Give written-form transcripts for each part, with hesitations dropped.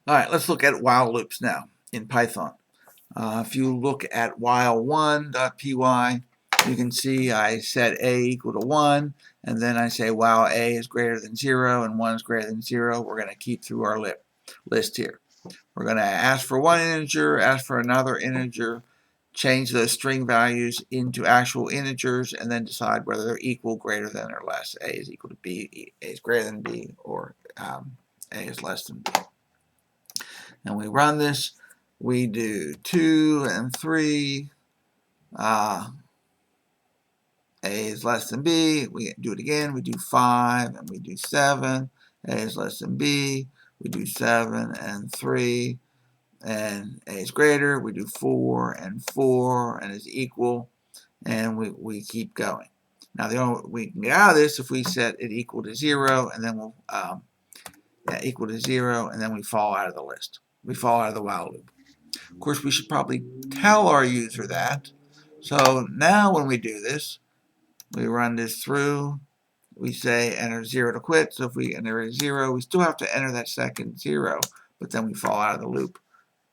All right, let's look at while loops now in Python. If you look at while1.py, you can see I set a equal to 1, and then I say while a is greater than 0 and 1 is greater than 0. We're going to keep through our list here. We're going to ask for one integer, ask for another integer, change those string values into actual integers, and then decide whether they're equal, greater than, or less. A is equal to b, a is greater than b, or a is less than b. And we run this. We do 2 and 3. A is less than b. We do it again. We do 5 and we do 7. A is less than b. We do 7 and 3. And a is greater. We do 4 and 4 and is equal. And we keep going. Now the only we can get out of this if we set it equal to 0, and then we'll equal to 0, and then we fall out of the list. We fall out of the while loop. Of course, we should probably tell our user that. So now when we do this, we run this through. We say enter 0 to quit. So if we enter a 0, we still have to enter that second 0, but then we fall out of the loop.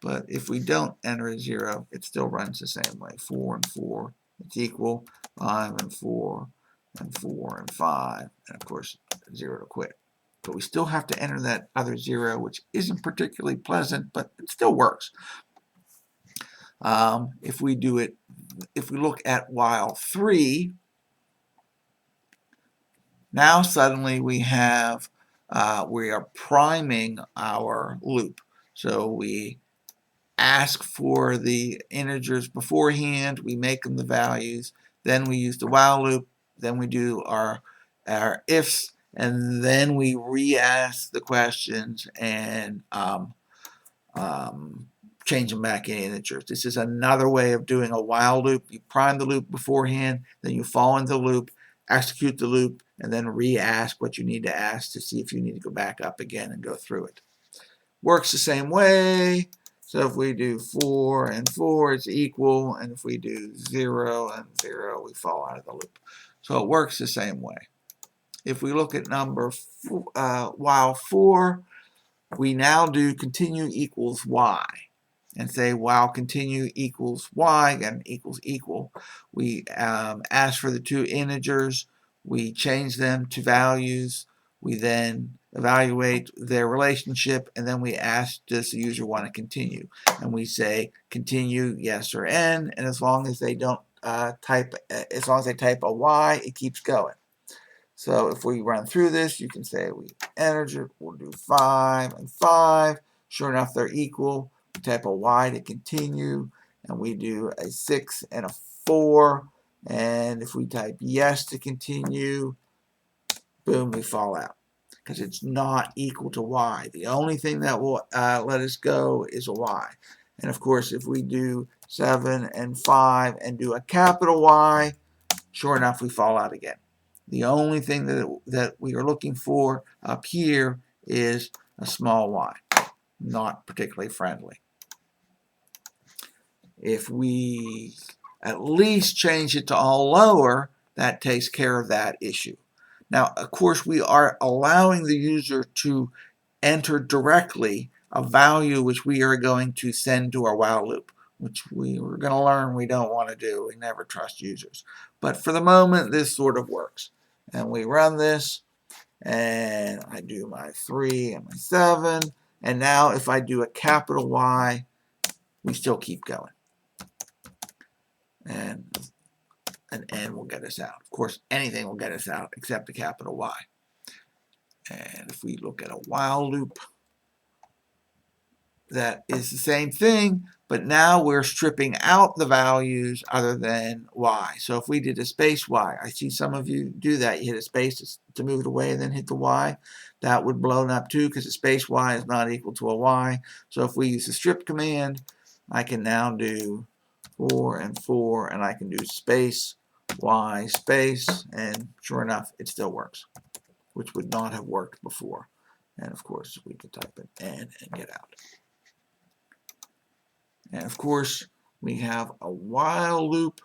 But if we don't enter a 0, it still runs the same way. 4 and 4, it's equal. 5 and 4 and 4 and 5, and of course 0 to quit. But we still have to enter that other 0, which isn't particularly pleasant, but it still works. If we look at while 3, now suddenly we are priming our loop. So we ask for the integers beforehand, we make them the values, then we use the while loop, then we do our ifs, and then we re-ask the questions and change them back in integers. This is another way of doing a while loop. You prime the loop beforehand, then you fall into the loop, execute the loop, and then re-ask what you need to ask to see if you need to go back up again and go through it. Works the same way. So if we do 4 and 4, it's equal, and if we do 0 and 0, we fall out of the loop. So it works the same way. If we look at while 4, we now do continue equals y, and say while continue equals y, again equals equal. We ask for the two integers, we change them to values, we then evaluate their relationship, and then we ask, does the user want to continue? And we say continue yes or n, and as long as they don't type a y, it keeps going. So if we run through this, you can say we'll do 5 and 5. Sure enough, they're equal. We type a y to continue, and we do a 6 and a 4. And if we type yes to continue, boom, we fall out because it's not equal to y. The only thing that will let us go is a y. And of course, if we do 7 and 5 and do a capital Y, sure enough, we fall out again. The only thing that we are looking for up here is a small y, not particularly friendly. If we at least change it to all lower, that takes care of that issue. Now, of course, we are allowing the user to enter directly a value which we are going to send to our while loop, which we were going to learn we don't want to do. We never trust users. But for the moment, this sort of works. And we run this, and I do my 3 and my 7. And now if I do a capital Y, we still keep going. And an N will get us out. Of course, anything will get us out except a capital Y. And if we look at a while loop, that is the same thing, but now we're stripping out the values other than y. So if we did a space y, I see some of you do that. You hit a space to move it away and then hit the y. That would blow up too because a space y is not equal to a y. So if we use the strip command, I can now do 4 and 4, and I can do space y space, and sure enough, it still works, which would not have worked before. And of course, we could type an N and get out. And of course, we have a while loop.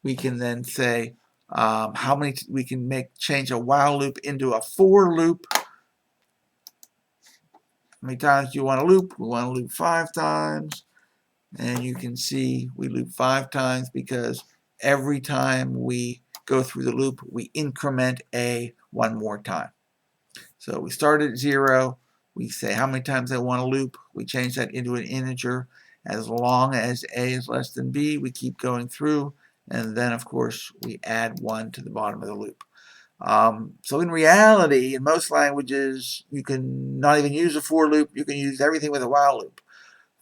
We can then say how many we can change a while loop into a for loop. many times do you want to loop? We want to loop 5 times. And you can see we loop 5 times because every time we go through the loop, we increment A one more time. So we start at 0. We say how many times I want to loop. We change that into an integer. As long as A is less than B, we keep going through. And then, of course, we add 1 to the bottom of the loop. So in reality, in most languages, you can not even use a for loop. You can use everything with a while loop.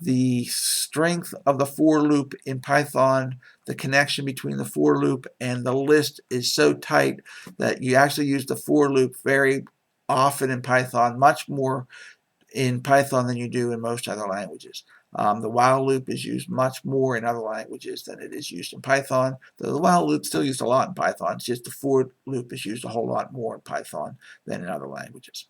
The strength of the for loop in Python, the connection between the for loop and the list is so tight that you actually use the for loop very often in Python, much more in Python than you do in most other languages. The while loop is used much more in other languages than it is used in Python. The while loop is still used a lot in Python. It's just the for loop is used a whole lot more in Python than in other languages.